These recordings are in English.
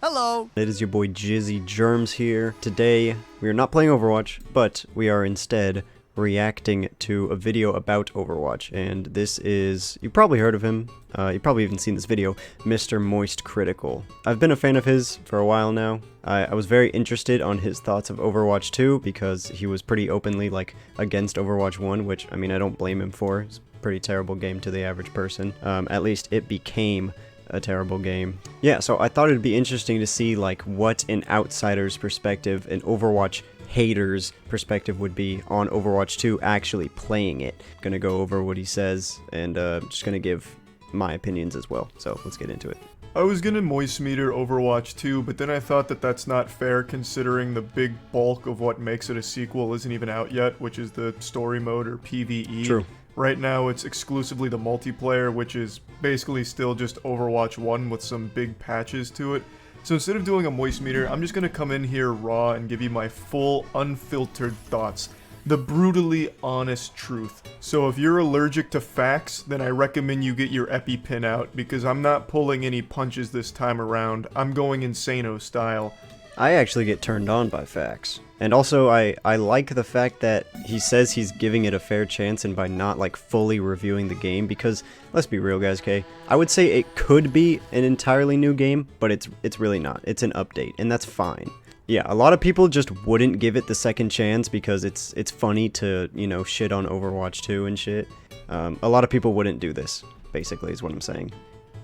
Hello! It is your boy Jermz here. Today, we are not playing Overwatch, but we are instead reacting to a video about Overwatch, and this is, you probably heard of him, you probably even seen this video, Mr. Moist Critikal. I've been a fan of his for a while now. I was very interested on his thoughts of Overwatch 2 because he was pretty openly, against Overwatch 1, which, I mean, I don't blame him for. It's a pretty terrible game to the average person. At least it became a terrible game. Yeah, so I thought it'd be interesting to see, what an outsider's perspective, an Overwatch hater's perspective would be on Overwatch 2 actually playing it. Gonna go over what he says, and just gonna give my opinions as well. So let's get into it. I was gonna moist meter Overwatch 2, but then I thought that that's not fair considering the big bulk of what makes it a sequel isn't even out yet, which is the story mode or PvE. True. Right now it's exclusively the multiplayer, which is basically still just Overwatch 1 with some big patches to it. So instead of doing a moist meter, I'm just gonna come in here raw and give you my full, unfiltered thoughts. The brutally honest truth. So if you're allergic to facts, then I recommend you get your EpiPen out, because I'm not pulling any punches this time around. I'm going Insano style. I actually get turned on by facts. And also, I like the fact that he says he's giving it a fair chance and by not, fully reviewing the game, because, let's be real, guys, okay? I would say it could be an entirely new game, but it's really not. It's an update, and that's fine. Yeah, a lot of people just wouldn't give it the second chance because it's funny to, shit on Overwatch 2 and shit. A lot of people wouldn't do this, basically, is what I'm saying.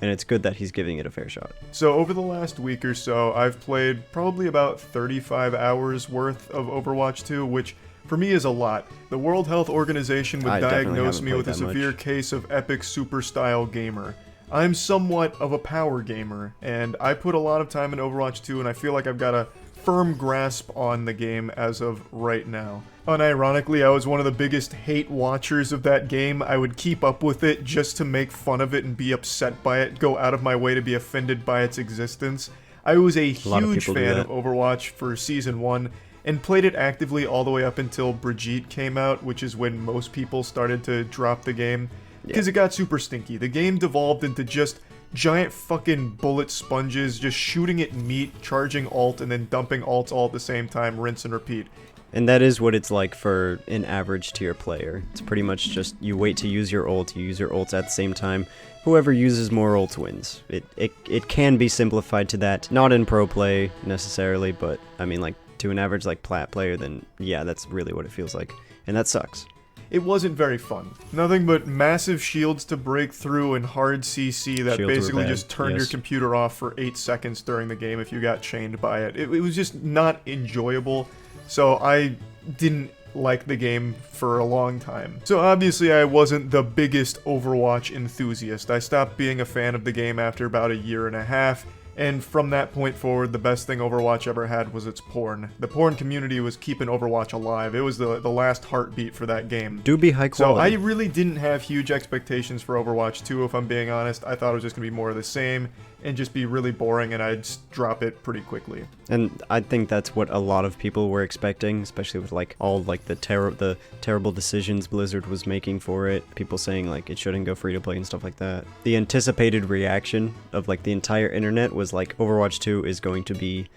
And it's good that he's giving it a fair shot. So over the last week or so, I've played probably about 35 hours worth of Overwatch 2, which for me is a lot. The World Health Organization would diagnose me with a severe case of epic super style gamer. I'm somewhat of a power gamer, and I put a lot of time in Overwatch 2, and I feel like I've got a firm grasp on the game as of right now. Unironically, I was one of the biggest hate watchers of that game. I would keep up with it just to make fun of it and be upset by it, go out of my way to be offended by its existence. I was a huge fan of Overwatch for Season 1, and played it actively all the way up until Brigitte came out, which is when most people started to drop the game, because it got super stinky. The game devolved into just giant fucking bullet sponges, just shooting at meat, charging ult, and then dumping ults all at the same time, rinse and repeat. And that is what it's like for an average tier player. It's pretty much just, you wait to use your ult, you use your ults at the same time. Whoever uses more ults wins. It can be simplified to that. Not in pro play, necessarily, but, I mean, to an average, plat player, then, yeah, that's really what it feels like. And that sucks. It wasn't very fun. Nothing but massive shields to break through and hard CC that basically just turned your computer off for 8 seconds during the game if you got chained by it. It was just not enjoyable, so I didn't like the game for a long time. So obviously I wasn't the biggest Overwatch enthusiast. I stopped being a fan of the game after about a year and a half. And from that point forward, the best thing Overwatch ever had was its porn. The porn community was keeping Overwatch alive. It was the last heartbeat for that game. Do be high quality. So I really didn't have huge expectations for Overwatch 2, if I'm being honest. I thought it was just going to be more of the same and just be really boring, and I'd drop it pretty quickly. And I think that's what a lot of people were expecting, especially with all the terrible decisions Blizzard was making for it. People saying it shouldn't go free to play and stuff like that. The anticipated reaction of the entire internet was Overwatch 2 is going to be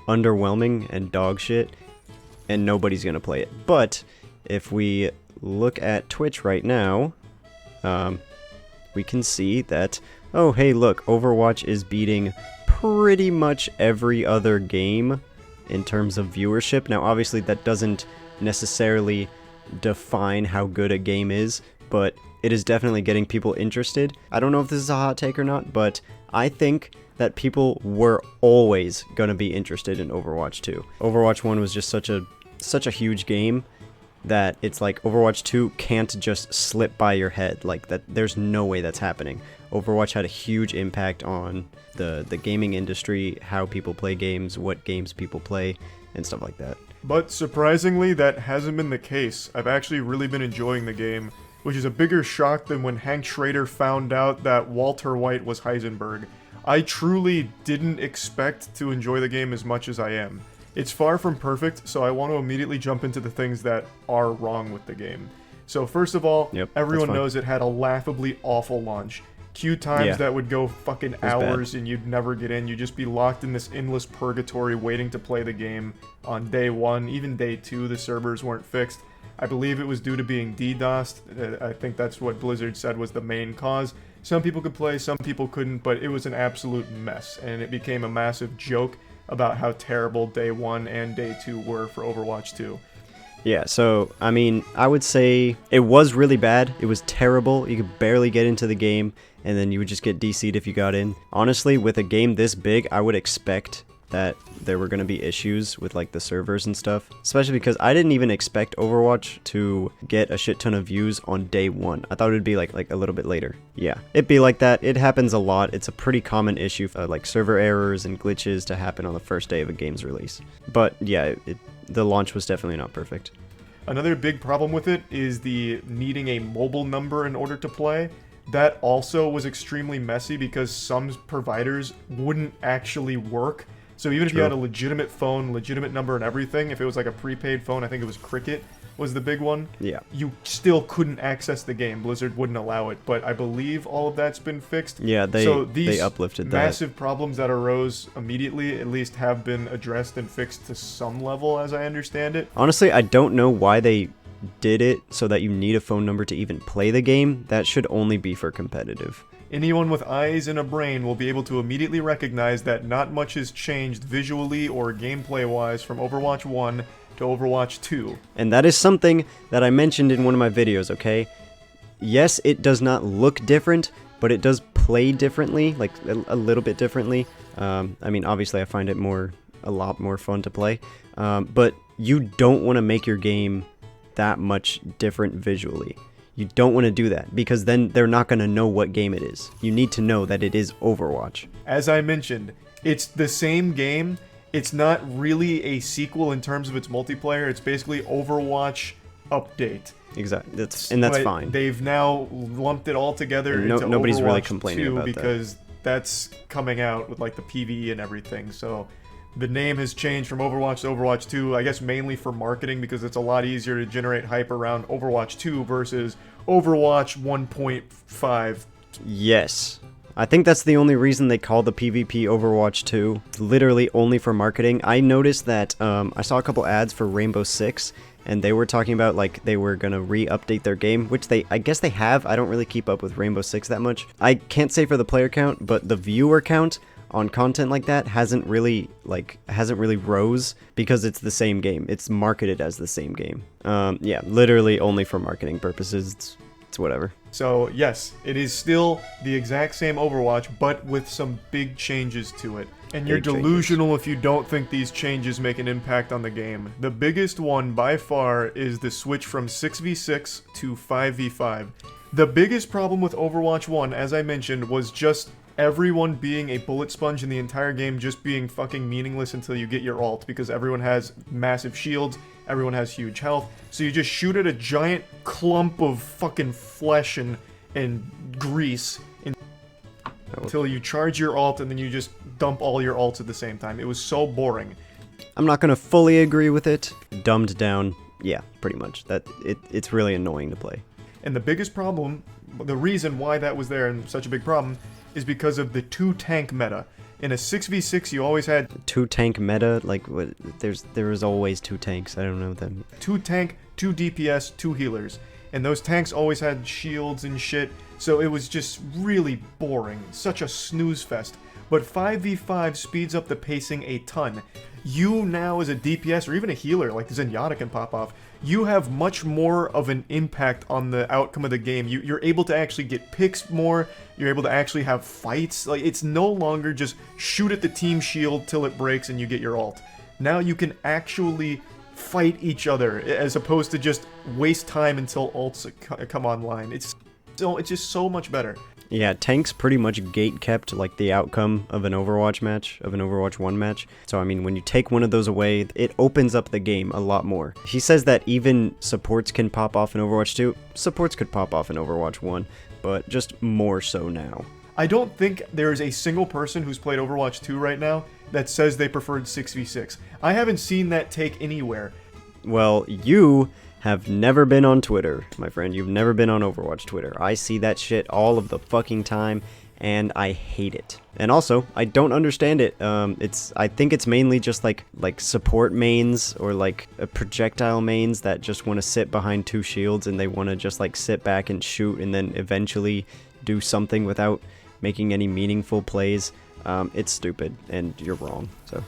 underwhelming and dog shit, and nobody's gonna play it. But if we look at Twitch right now, we can see that, oh hey look, Overwatch is beating pretty much every other game in terms of viewership. Now obviously that doesn't necessarily define how good a game is, but it is definitely getting people interested. I don't know if this is a hot take or not, but I think that people were always going to be interested in Overwatch 2. Overwatch 1 was just such a huge game that it's Overwatch 2 can't just slip by your head. That there's no way that's happening. Overwatch had a huge impact on the gaming industry, how people play games, what games people play, and stuff like that. But surprisingly, that hasn't been the case. I've actually really been enjoying the game, which is a bigger shock than when Hank Schrader found out that Walter White was Heisenberg. I truly didn't expect to enjoy the game as much as I am. It's far from perfect, so I want to immediately jump into the things that are wrong with the game. So first of all, everyone knows it had a laughably awful launch. Queue times Yeah. that would go fucking hours and you'd never get in. You'd just be locked in this endless purgatory waiting to play the game on day 1. Even day 2, the servers weren't fixed. I believe it was due to being DDoSed. I think that's what Blizzard said was the main cause. Some people could play, some people couldn't, but it was an absolute mess, and it became a massive joke about how terrible day 1 and day 2 were for Overwatch 2. Yeah, so, I mean, I would say it was really bad. It was terrible. You could barely get into the game, and then you would just get DC'd if you got in. Honestly, with a game this big, I would expect that there were going to be issues with like the servers and stuff, especially because I didn't even expect Overwatch to get a shit ton of views on day 1. I thought it'd be like a little bit later. Yeah, it'd be like that. It happens a lot. It's a pretty common issue for like server errors and glitches to happen on the first day of a game's release. But yeah, the launch was definitely not perfect. Another big problem with it is the needing a mobile number in order to play. That also was extremely messy because some providers wouldn't actually work. So even if you had a legitimate phone, legitimate number and everything, if it was like a prepaid phone, I think it was Cricket was the big one, yeah, you still couldn't access the game. Blizzard wouldn't allow it, but I believe all of that's been fixed. Yeah, they uplifted that. Massive problems that arose immediately at least have been addressed and fixed to some level, as I understand it. Honestly, I don't know why they did it so that you need a phone number to even play the game. That should only be for competitive. Anyone with eyes and a brain will be able to immediately recognize that not much has changed visually or gameplay-wise from Overwatch 1 to Overwatch 2. And that is something that I mentioned in one of my videos, okay? Yes, it does not look different, but it does play differently, like a little bit differently. I mean, obviously I find it a lot more fun to play, but you don't want to make your game that much different visually. You don't want to do that, because then they're not going to know what game it is. You need to know that it is Overwatch. As I mentioned, it's the same game. It's not really a sequel in terms of its multiplayer. It's basically Overwatch update. Exactly, that's fine. They've now lumped it all together into nobody's Overwatch really complaining 2 about because that's coming out with like the PvE and everything. So the name has changed from Overwatch to Overwatch 2, I guess mainly for marketing, because it's a lot easier to generate hype around Overwatch 2 versus Overwatch 1.5. Yes. I think that's the only reason they call the PvP Overwatch 2. It's literally only for marketing. I noticed that I saw a couple ads for Rainbow Six, and they were talking about like they were gonna re-update their game, which I guess they have. I don't really keep up with Rainbow Six that much. I can't say for the player count, but the viewer count on content like that hasn't really rose because it's the same game. It's marketed as the same game. Yeah, literally only for marketing purposes. It's whatever. So yes, it is still the exact same Overwatch, but with some big changes to it. And you're delusional if you don't think these changes make an impact on the game. The biggest one by far is the switch from 6v6 to 5v5. The biggest problem with Overwatch 1, as I mentioned, was just everyone being a bullet sponge in the entire game, just being fucking meaningless until you get your ult, because everyone has massive shields, everyone has huge health, so you just shoot at a giant clump of fucking flesh and grease until you charge your ult, and then you just dump all your ults at the same time. It was so boring. I'm not gonna fully agree with it. Dumbed down, yeah, pretty much. It's really annoying to play. And the biggest problem, the reason why that was there and such a big problem, is because of the 2-tank meta. In a 6v6, you always had 2-tank meta. Like what? There was always 2 tanks. I don't know them. 2 tank, 2 DPS, 2 healers, and those tanks always had shields and shit. So it was just really boring, such a snooze fest. But 5v5 speeds up the pacing a ton. You now, as a DPS or even a healer like Zenyatta can pop off, you have much more of an impact on the outcome of the game. You're able to actually get picks more, you're able to actually have fights. Like, it's no longer just shoot at the team shield till it breaks and you get your ult. Now you can actually fight each other, as opposed to just waste time until ults come online. It's just so much better. Yeah, tanks pretty much gate-kept, like, the outcome of an Overwatch match, of an Overwatch 1 match. So, I mean, when you take one of those away, it opens up the game a lot more. He says that even supports can pop off in Overwatch 2. Supports could pop off in Overwatch 1, but just more so now. I don't think there is a single person who's played Overwatch 2 right now that says they preferred 6v6. I haven't seen that take anywhere. Well, you have never been on Twitter, my friend. You've never been on Overwatch Twitter. I see that shit all of the fucking time, and I hate it. And also, I don't understand it. I think it's mainly just like support mains or like projectile mains that just want to sit behind 2 shields and they want to just like sit back and shoot and then eventually do something without making any meaningful plays. It's stupid, and you're wrong, so.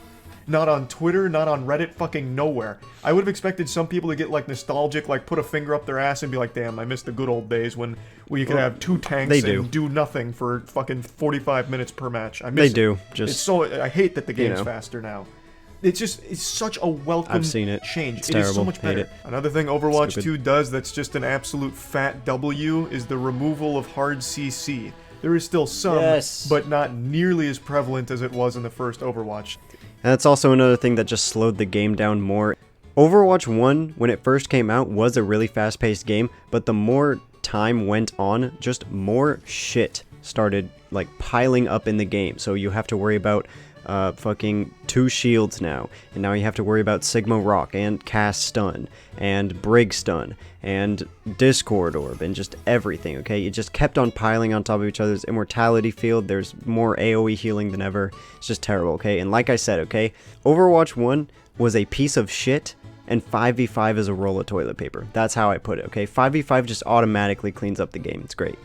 Not on Twitter, not on Reddit, fucking nowhere. I would have expected some people to get like nostalgic, like put a finger up their ass and be like, damn, I miss the good old days when we could have 2 tanks and do nothing for fucking 45 minutes per match. I miss it. It's so, I hate that the game's faster now. It's such a welcome I've seen it. change. It's it terrible. is so much better. Another thing Overwatch 2 does that's just an absolute fat W is the removal of hard CC. There is still some, but not nearly as prevalent as it was in the first Overwatch. And that's also another thing that just slowed the game down more. Overwatch 1, when it first came out, was a really fast-paced game, but the more time went on, just more shit started like piling up in the game. So you have to worry about fucking 2 shields now, and now you have to worry about Sigma Rock and Cast Stun and Brig Stun and Discord Orb and just everything, okay? It just kept on piling on top of each other's Immortality Field. There's more AoE healing than ever. It's just terrible, okay? And like I said, okay, Overwatch 1 was a piece of shit, and 5v5 is a roll of toilet paper. That's how I put it, okay? 5v5 just automatically cleans up the game. It's great.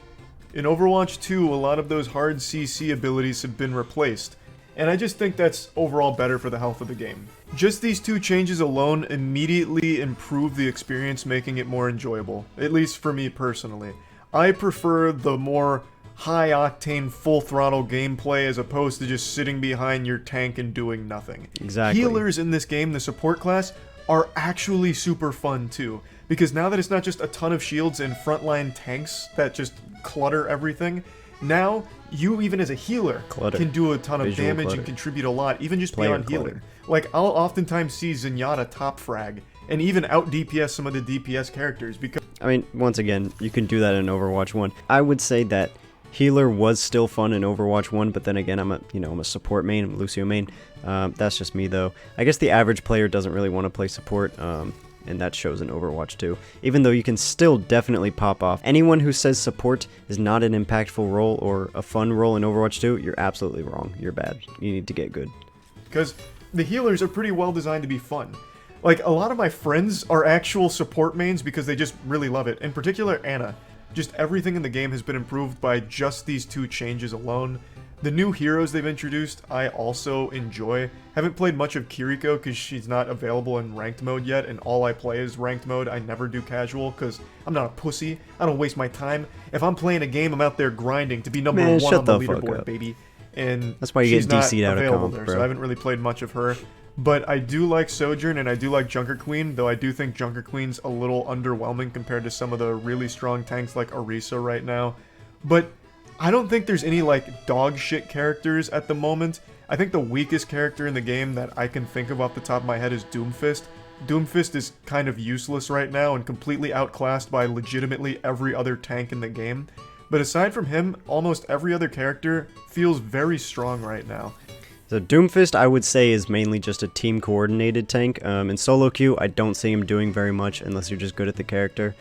In Overwatch 2, a lot of those hard CC abilities have been replaced, and I just think that's overall better for the health of the game. Just these 2 changes alone immediately improve the experience, making it more enjoyable, at least for me personally. I prefer the more high-octane, full-throttle gameplay as opposed to just sitting behind your tank and doing nothing. Exactly. Healers in this game, the support class, are actually super fun too, because now that it's not just a ton of shields and frontline tanks that just clutter everything, now you, even as a healer, can do a ton of damage and contribute a lot, even just beyond healing. Like, I'll oftentimes see Zenyatta top frag, and even out DPS some of the DPS characters, because... I mean, once again, you can do that in Overwatch 1. I would say that healer was still fun in Overwatch 1, but then again, I'm a support main, I'm a Lucio main. That's just me, though. I guess the average player doesn't really want to play support, and that shows in Overwatch 2. Even though you can still definitely pop off. Anyone who says support is not an impactful role or a fun role in Overwatch 2, you're absolutely wrong. You're bad. You need to get good. Because the healers are pretty well designed to be fun. Like, a lot of my friends are actual support mains because they just really love it. In particular, Ana. Just everything in the game has been improved by just these 2 changes alone. The new heroes they've introduced, I also enjoy. Haven't played much of Kiriko because she's not available in ranked mode yet, and all I play is ranked mode. I never do casual because I'm not a pussy. I don't waste my time. If I'm playing a game, I'm out there grinding to be number 1 on the leaderboard, baby. And that's why you get DC'd out of comp, there, bro. So I haven't really played much of her. But I do like Sojourn, and I do like Junker Queen, though I do think Junker Queen's a little underwhelming compared to some of the really strong tanks like Orisa right now. But I don't think there's any, like, dog shit characters at the moment. I think the weakest character in the game that I can think of off the top of my head is Doomfist. Doomfist is kind of useless right now and completely outclassed by legitimately every other tank in the game. But aside from him, almost every other character feels very strong right now. So Doomfist, I would say, is mainly just a team-coordinated tank. In solo queue, I don't see him doing very much unless you're just good at the character.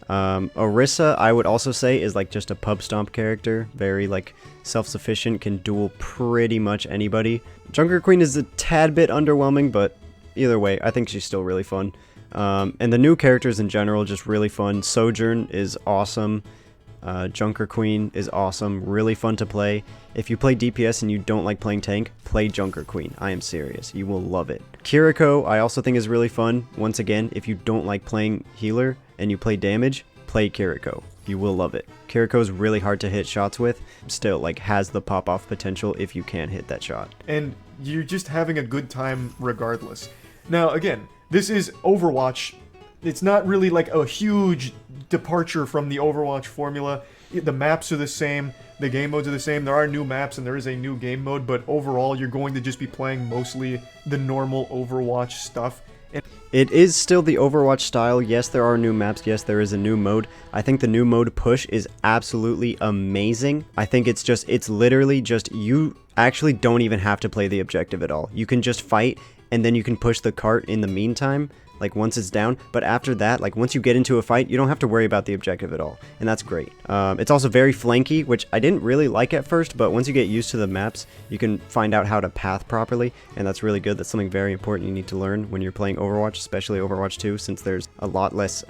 Orisa, I would also say, is like just a pub stomp character. Very, like, self-sufficient, can duel pretty much anybody. Junker Queen is a tad bit underwhelming, but either way, I think she's still really fun. And the new characters in general, just really fun. Sojourn is awesome. Junker Queen is awesome, really fun to play. If you play DPS and you don't like playing tank, play Junker Queen. I am serious. You will love it. Kiriko, I also think is really fun. Once again, if you don't like playing healer and you play damage, play Kiriko. You will love it. Kiriko is really hard to hit shots with. Still, like, has the pop-off potential if you can hit that shot. And you're just having a good time regardless. Now, again, this is Overwatch. It's not really like a huge departure from the Overwatch formula. The maps are the same, the game modes are the same, there are new maps and there is a new game mode, but overall you're going to just be playing mostly the normal Overwatch stuff. It is still the Overwatch style. Yes, there are new maps. Yes, there is a new mode. I think the new mode push is absolutely amazing. I think it's literally just, you actually don't even have to play the objective at all. You can just fight, and then you can push the cart in the meantime, like once it's down. But after that, like once you get into a fight, you don't have to worry about the objective at all, and that's great. It's also very flanky, which I didn't really like at first, but once you get used to the maps, you can find out how to path properly, and that's really good. That's something very important you need to learn when you're playing Overwatch, especially Overwatch 2, since there's a lot less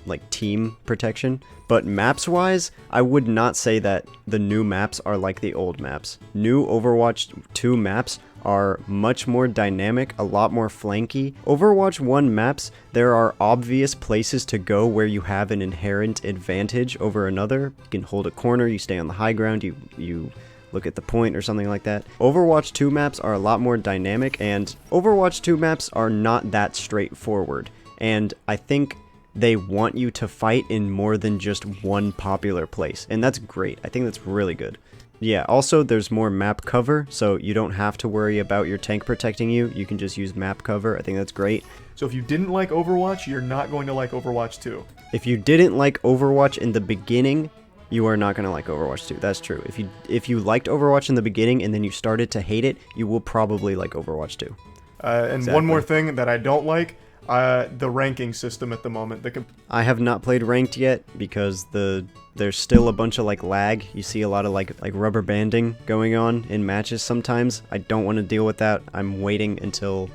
like team protection. But maps wise, I would not say that the new maps are like the old maps. New Overwatch 2 maps are much more dynamic, a lot more flanky. Overwatch 1 maps, there are obvious places to go where you have an inherent advantage over another. You can hold a corner, you stay on the high ground, you look at the point or something like that. Overwatch 2 maps are a lot more dynamic, and Overwatch 2 maps are not that straightforward. And I think they want you to fight in more than just one popular place, and that's great. I think that's really good. Yeah, also there's more map cover, so you don't have to worry about your tank protecting you. You can just use map cover. I think that's great. So if you didn't like Overwatch, you're not going to like Overwatch 2. If you didn't like Overwatch in the beginning, you are not going to like Overwatch 2. That's true. If you liked Overwatch in the beginning and then you started to hate it, you will probably like Overwatch 2. And exactly. One more thing that I don't like, the ranking system at the moment. I have not played ranked yet because there's still a bunch of like lag. You see a lot of like rubber banding going on in matches sometimes. I don't want to deal with that. I'm waiting until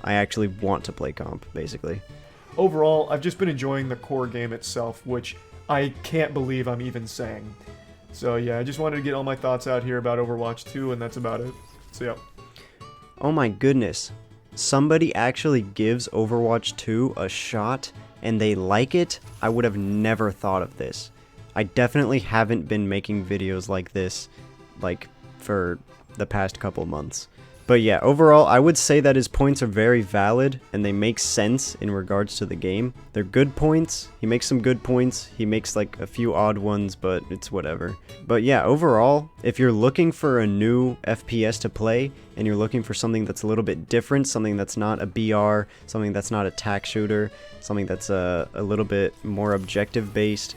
I actually want to play comp, basically. Overall, I've just been enjoying the core game itself, which I can't believe I'm even saying. So yeah, I just wanted to get all my thoughts out here about Overwatch 2, and that's about it. So yeah. Oh my goodness. Somebody actually gives Overwatch 2 a shot and they like it? I would have never thought of this. I definitely haven't been making videos like this, like, for the past couple months. But yeah, overall, I would say that his points are very valid, and they make sense in regards to the game. They're good points. He makes some good points. He makes, like, a few odd ones, but it's whatever. But yeah, overall, if you're looking for a new FPS to play, and you're looking for something that's a little bit different, something that's not a BR, something that's not a tac shooter, something that's a little bit more objective-based,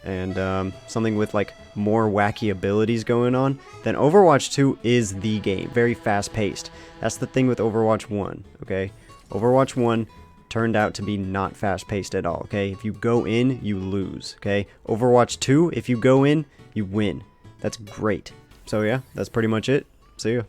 and something with like more wacky abilities going on, then Overwatch 2 is the game. Very fast-paced. That's the thing with Overwatch 1, okay? Overwatch 1 turned out to be not fast-paced at all, okay? If you go in, you lose, okay? Overwatch 2, if you go in, you win. That's great. So yeah, that's pretty much it. See ya.